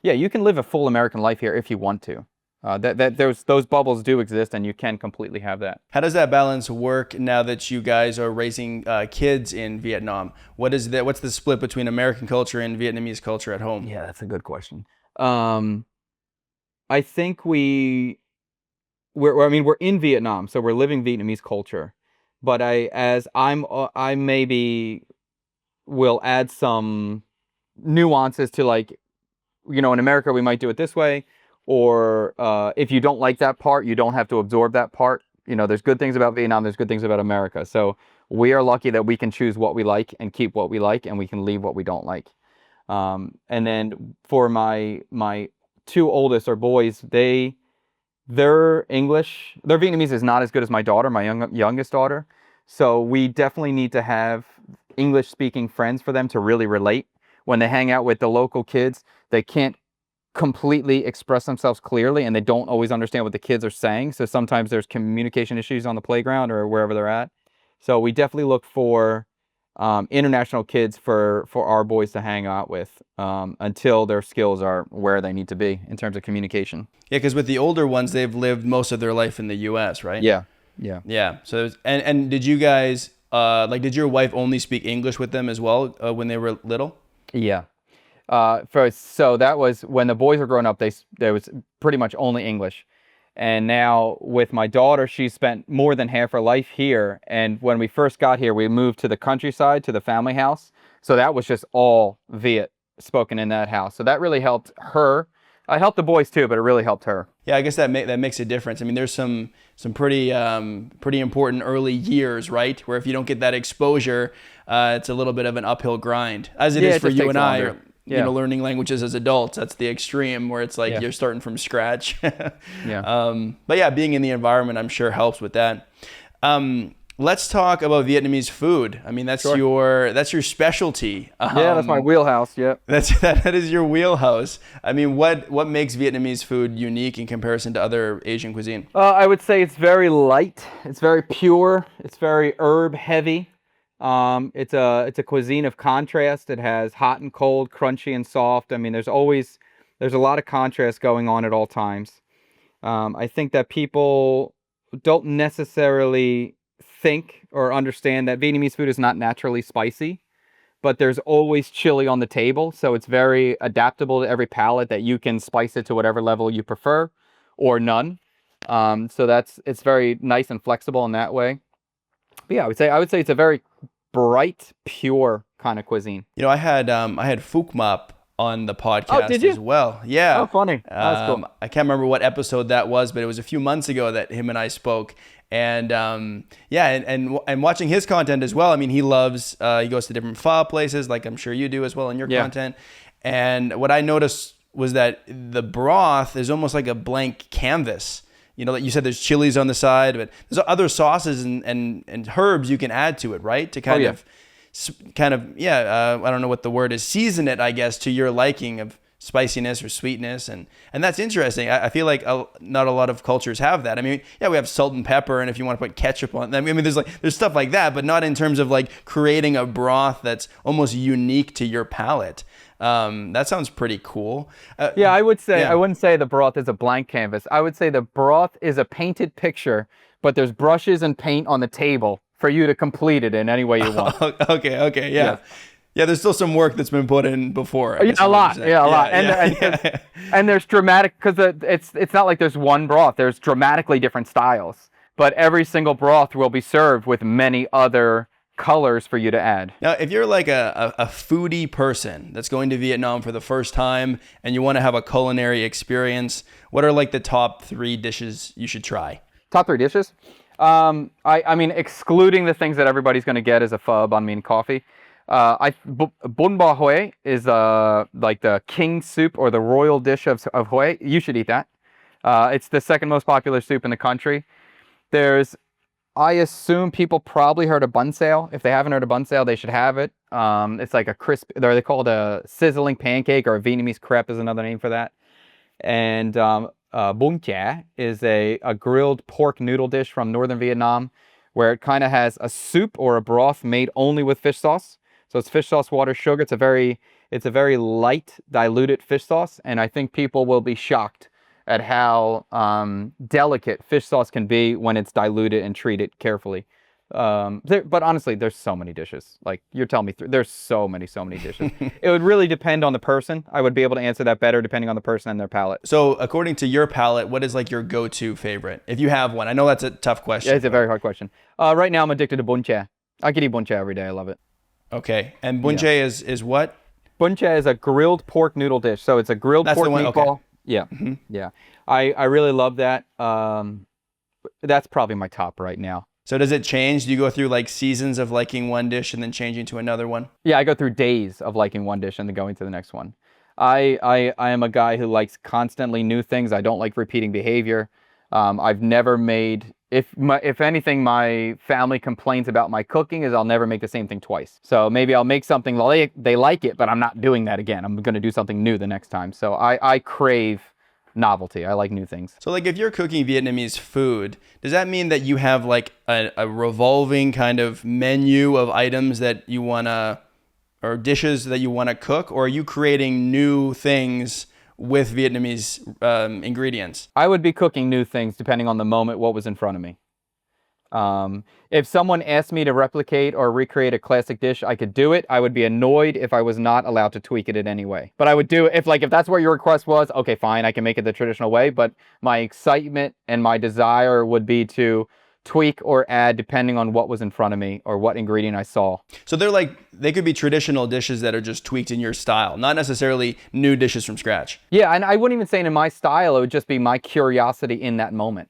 yeah, you can live a full American life here if you want to. Those bubbles do exist, and you can completely have that. How does that balance work now that you guys are raising kids in Vietnam? What's the split between American culture and Vietnamese culture at home? Yeah, that's a good question. I think we're in Vietnam, so we're living Vietnamese culture. But I maybe will add some nuances to, like, in America we might do it this way, or if you don't like that part, you don't have to absorb that part. There's good things about Vietnam, there's good things about America. So we are lucky that we can choose what we like and keep what we like, and we can leave what we don't like. And then for my two oldest are boys. Their Vietnamese is not as good as my daughter, my youngest daughter. So we definitely need to have English speaking friends for them to really relate. When they hang out with the local kids, they can't completely express themselves clearly, and they don't always understand what the kids are saying. So sometimes there's communication issues on the playground or wherever they're at. So we definitely look for international kids for our boys to hang out with until their skills are where they need to be in terms of communication. Yeah, because with the older ones, they've lived most of their life in the U.S., right? Yeah. Yeah. So and did you guys did your wife only speak English with them as well when they were little? Yeah. So that was when the boys were growing up. There was pretty much only English. And now with my daughter, she spent more than half her life here. And when we first got here, we moved to the countryside, to the family house. So that was just all Viet spoken in that house. So that really helped her. I helped the boys too, but it really helped her. Yeah, I guess that makes a difference. I mean, there's some pretty important early years, right? Where if you don't get that exposure, it's a little bit of an uphill grind, as it is for you and I. Yeah. Learning languages as adults, that's the extreme where it's like you're starting from scratch. Yeah. But yeah, being in the environment, I'm sure helps with that. Let's talk about Vietnamese food. I mean, that's your specialty. Yeah, that's my wheelhouse. Yeah. That is your wheelhouse. I mean, what makes Vietnamese food unique in comparison to other Asian cuisine? I would say it's very light. It's very pure. It's very herb heavy. It's a cuisine of contrast. It has hot and cold, crunchy and soft. I mean, there's a lot of contrast going on at all times. I think that people don't necessarily think or understand that Vietnamese food is not naturally spicy, but there's always chili on the table. So it's very adaptable to every palate, that you can spice it to whatever level you prefer or none. So it's very nice and flexible in that way. But yeah, I would say it's a very bright, pure kind of cuisine. I had Phuc Map on the podcast did you? as well. Yeah. Oh, funny. That's cool. I can't remember what episode that was, but it was a few months ago that him and I spoke. And and watching his content as well. I mean, he loves he goes to different pho places, like I'm sure you do as well in your content. And what I noticed was that the broth is almost like a blank canvas. Like you said, there's chilies on the side, but there's other sauces and herbs you can add to it, right? To kind of, I don't know what the word is, season it, I guess, to your liking of spiciness or sweetness. And that's interesting. I feel like not a lot of cultures have that. I mean, yeah, we have salt and pepper, and if you want to put ketchup on them, I mean, there's stuff like that, but not in terms of like creating a broth that's almost unique to your palate. That sounds pretty cool. I would say, I wouldn't say the broth is a blank canvas. I would say the broth is a painted picture, but there's brushes and paint on the table for you to complete it in any way you want. Okay, yeah. Yes. Yeah, there's still some work that's been put in before. I guess A is what you're lot, saying. yeah, a lot, Yeah. and there's dramatic because it's not like there's one broth. There's dramatically different styles, but every single broth will be served with many other colors for you to add. Now, if you're like a foodie person that's going to Vietnam for the first time and you want to have a culinary experience, what are like the top 3 dishes you should try? Top 3 dishes. I mean, excluding the things that everybody's going to get as a pho, banh mi, and coffee. Bún bò Huế is like the king soup or the royal dish of Huế. You should eat that. It's the second most popular soup in the country. I assume people probably heard of bun sale. If they haven't heard of bun sale, they should have it. It's like a crisp, they call it a sizzling pancake, or a Vietnamese crepe is another name for that. And bún chả is a grilled pork noodle dish from northern Vietnam, where it kind of has a soup or a broth made only with fish sauce. So it's fish sauce, water, sugar. It's a very light, diluted fish sauce, and I think people will be shocked at how delicate fish sauce can be when it's diluted and treated carefully. But honestly, there's so many dishes. Like, you're telling me, there's so many dishes. It would really depend on the person. I would be able to answer that better depending on the person and their palate. So according to your palate, what is like your go-to favorite? If you have one. I know that's a tough question. Yeah, it's a very hard question. Right now, I'm addicted to bún chả. I could eat bún chả every day. I love it. Okay. And bún chả is what? Bún chả is a grilled pork noodle dish. So it's a grilled pork meatball. Okay. Yeah. Mm-hmm. Yeah. I really love that. That's probably my top right now. So does it change? Do you go through like seasons of liking one dish and then changing to another one? Yeah, I go through days of liking one dish and then going to the next one. I am a guy who likes constantly new things. I don't like repeating behavior. I've never made, if anything, my family complains about my cooking is I'll never make the same thing twice. So maybe I'll make something, they like it, but I'm not doing that again. I'm going to do something new the next time. So I crave novelty. I like new things. So like if you're cooking Vietnamese food, does that mean that you have like a revolving kind of menu of items that you want to, or dishes that you want to cook, or are you creating new things with Vietnamese ingredients? I would be cooking new things depending on the moment, what was in front of me. If someone asked me to replicate or recreate a classic dish, I could do it. I would be annoyed if I was not allowed to tweak it in any way. But I would do if that's what your request was, okay, fine, I can make it the traditional way. But my excitement and my desire would be to tweak or add depending on what was in front of me or what ingredient I saw. So they could be traditional dishes that are just tweaked in your style, not necessarily new dishes from scratch. Yeah, and I wouldn't even say in my style, it would just be my curiosity in that moment.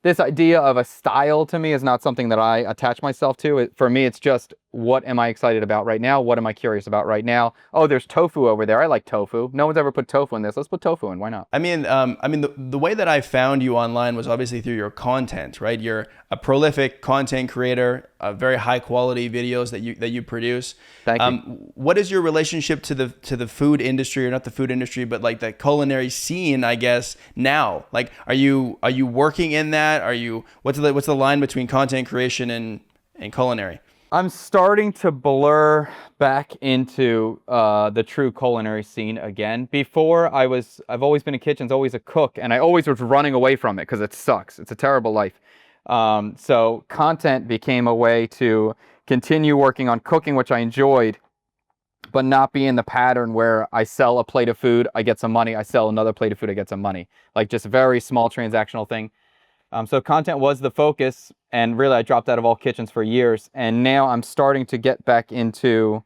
This idea of a style to me is not something that I attach myself to. For me, it's just, what am I excited about right now? What am I curious about right now? Oh, there's tofu over there. I like tofu. No one's ever put tofu in this. Let's put tofu in. Why not? I mean, the way that I found you online was obviously through your content, right? You're a prolific content creator, very high quality videos that you produce. Thank you. What is your relationship to the food industry, or not the food industry, but like the culinary scene, I guess, now? Like, are you working in that? What's the line between content creation and culinary? I'm starting to blur back into the true culinary scene again. Before, I've always been in kitchens, always a cook, and I always was running away from it because it sucks. It's a terrible life. So content became a way to continue working on cooking, which I enjoyed, but not be in the pattern where I sell a plate of food, I get some money, I sell another plate of food, I get some money. Like, just a very small transactional thing. So content was the focus, and really I dropped out of all kitchens for years, and now I'm starting to get back into,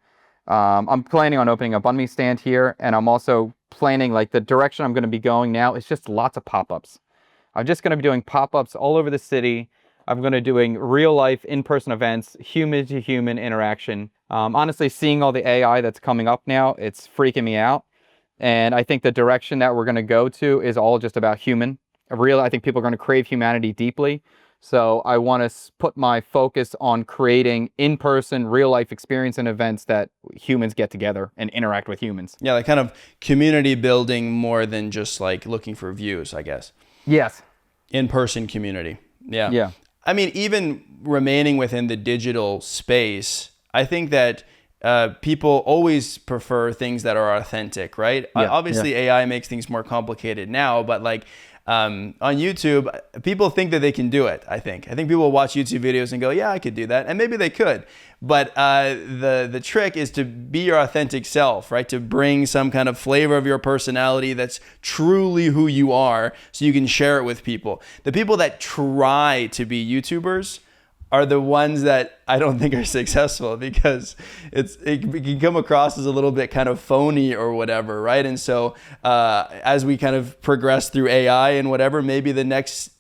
I'm planning on opening a banh mi stand here, and I'm also planning, like, the direction I'm going to be going now is just lots of pop-ups. I'm just going to be doing pop-ups all over the city. I'm going to be doing real-life, in-person events, human-to-human interaction. Honestly, seeing all the AI that's coming up now, it's freaking me out, and I think the direction that we're going to go to is all just about human. I think people are going to crave humanity deeply. So I want to put my focus on creating in-person, real-life experience and events that humans get together and interact with humans. Yeah, like kind of community building more than just like looking for views, I guess. Yes. In-person community. Yeah. Yeah. I mean, even remaining within the digital space, I think that people always prefer things that are authentic, right? Yeah, Obviously, AI makes things more complicated now, but like, On YouTube, people think that they can do it. I think people watch YouTube videos and go, yeah, I could do that, and maybe they could. But the trick is to be your authentic self, right? To bring some kind of flavor of your personality that's truly who you are, so you can share it with people. The people that try to be YouTubers are the ones that I don't think are successful, because it can come across as a little bit kind of phony or whatever, right? And so as we kind of progress through AI and whatever, maybe the next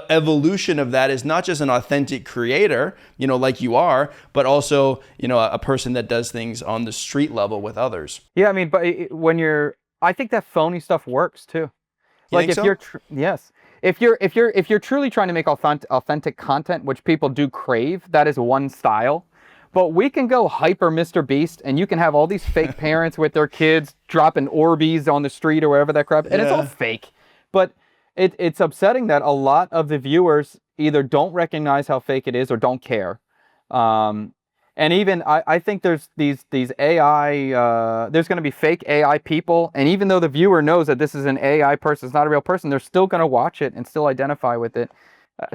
evolution of that is not just an authentic creator, like you are, but also, a person that does things on the street level with others. Yeah, I mean, but I think that phony stuff works too. Like, if so? Yes. If you're truly trying to make authentic content, which people do crave, that is one style. But we can go hyper Mr. Beast, and you can have all these fake parents with their kids dropping Orbeez on the street or whatever that crap, and it's all fake. But it's upsetting that a lot of the viewers either don't recognize how fake it is or don't care. And even I think there's these AI, there's going to be fake AI people, and even though the viewer knows that this is an AI person, it's not a real person, they're still going to watch it and still identify with it.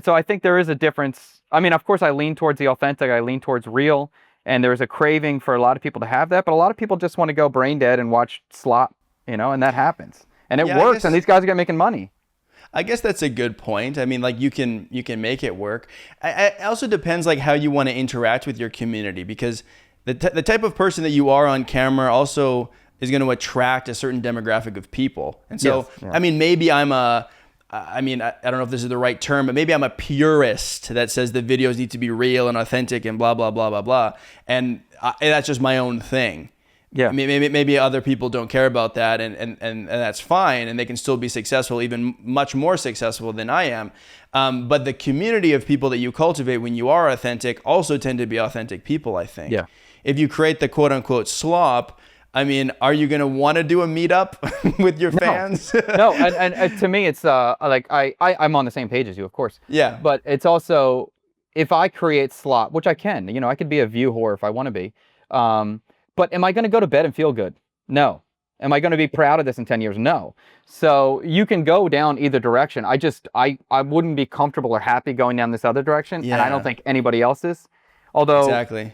So I think there is a difference. I mean, of course, I lean towards the authentic, I lean towards real, and there's a craving for a lot of people to have that, but a lot of people just want to go brain dead and watch slop, and that happens. And it works, and these guys are going to making money. I guess that's a good point. I mean, like, you can make it work. It also depends, like, how you want to interact with your community, because the type of person that you are on camera also is going to attract a certain demographic of people. And so, yes, yeah. I mean, maybe I don't know if this is the right term, but maybe I'm a purist that says the videos need to be real and authentic and blah, blah, blah, blah, blah. And that's just my own thing. Yeah, maybe other people don't care about that, and that's fine, and they can still be successful, even much more successful than I am. But the community of people that you cultivate when you are authentic also tend to be authentic people, I think. Yeah. If you create the quote unquote slop, I mean, are you going to want to do a meetup with your fans? No, and to me, it's like I'm on the same page as you, of course. Yeah. But it's also, if I create slop, which I can, I could be a view whore if I want to be. But am I going to go to bed and feel good? No. Am I going to be proud of this in 10 years? No. So you can go down either direction. I wouldn't be comfortable or happy going down this other direction, and I don't think anybody else is. Although, exactly.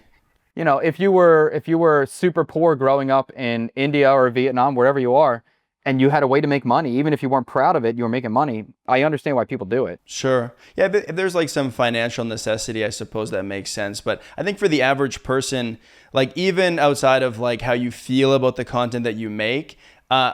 If you were super poor growing up in India or Vietnam, wherever you are, and you had a way to make money, even if you weren't proud of it, you were making money, I understand why people do it. Sure. Yeah, but if there's like some financial necessity, I suppose that makes sense. But I think for the average person, like, even outside of like how you feel about the content that you make,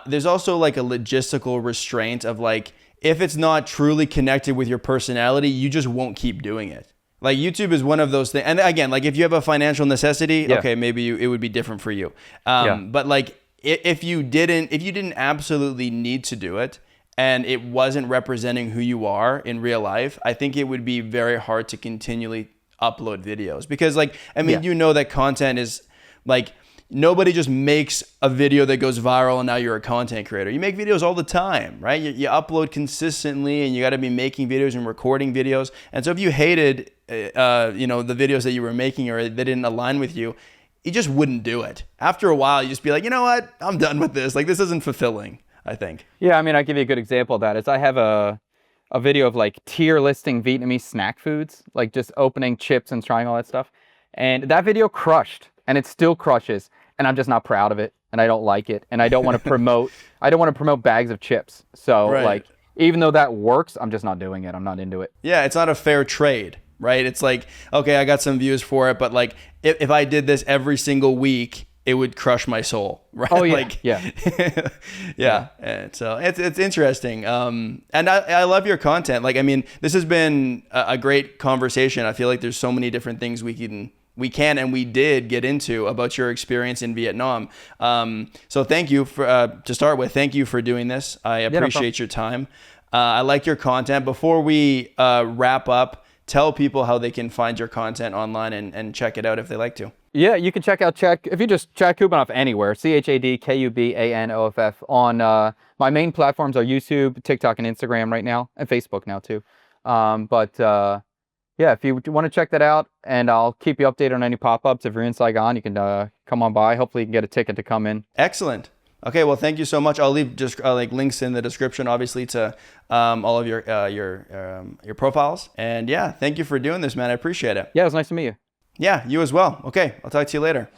there's also like a logistical restraint of like, if it's not truly connected with your personality, you just won't keep doing it. Like, YouTube is one of those things. And again, like, if you have a financial necessity, okay, maybe it would be different for you. But like, if you didn't absolutely need to do it, and it wasn't representing who you are in real life, I think it would be very hard to continually upload videos, because like, I mean, that content is like, nobody just makes a video that goes viral and now you're a content creator. You make videos all the time, right? You upload consistently, and you got to be making videos and recording videos. And so if you hated, the videos that you were making, or they didn't align with you, you just wouldn't do it. After a while, you just be like, you know what? I'm done with this. Like, this isn't fulfilling, I think. Yeah, I mean, I'll give you a good example of that. Is I have a video of like tier listing Vietnamese snack foods, like just opening chips and trying all that stuff. And that video crushed, and it still crushes. And I'm just not proud of it, and I don't like it, and I don't want to promote bags of chips. So like, even though that works, I'm just not doing it. I'm not into it. Yeah, it's not a fair trade. Right? It's like, okay, I got some views for it, but like, if I did this every single week, it would crush my soul, right? Oh yeah, like, yeah. And so it's interesting. And I love your content. Like, I mean, this has been a great conversation. I feel like there's so many different things we can and we did get into about your experience in Vietnam. So thank you to start with. Thank you for doing this. I appreciate your time. I like your content. Before we wrap up, tell people how they can find your content online and check it out if they like to. Yeah, you can if you just check Kubanoff anywhere, ChadKubanoff on my main platforms are YouTube, TikTok, and Instagram right now, and Facebook now too. Yeah, if you want to check that out, and I'll keep you updated on any pop-ups. If you're in Saigon, you can come on by. Hopefully you can get a ticket to come in. Excellent. Okay, well, thank you so much. I'll leave just like links in the description, obviously, to all of your profiles. And yeah, thank you for doing this, man. I appreciate it. Yeah, it was nice to meet you. Yeah, you as well. Okay, I'll talk to you later.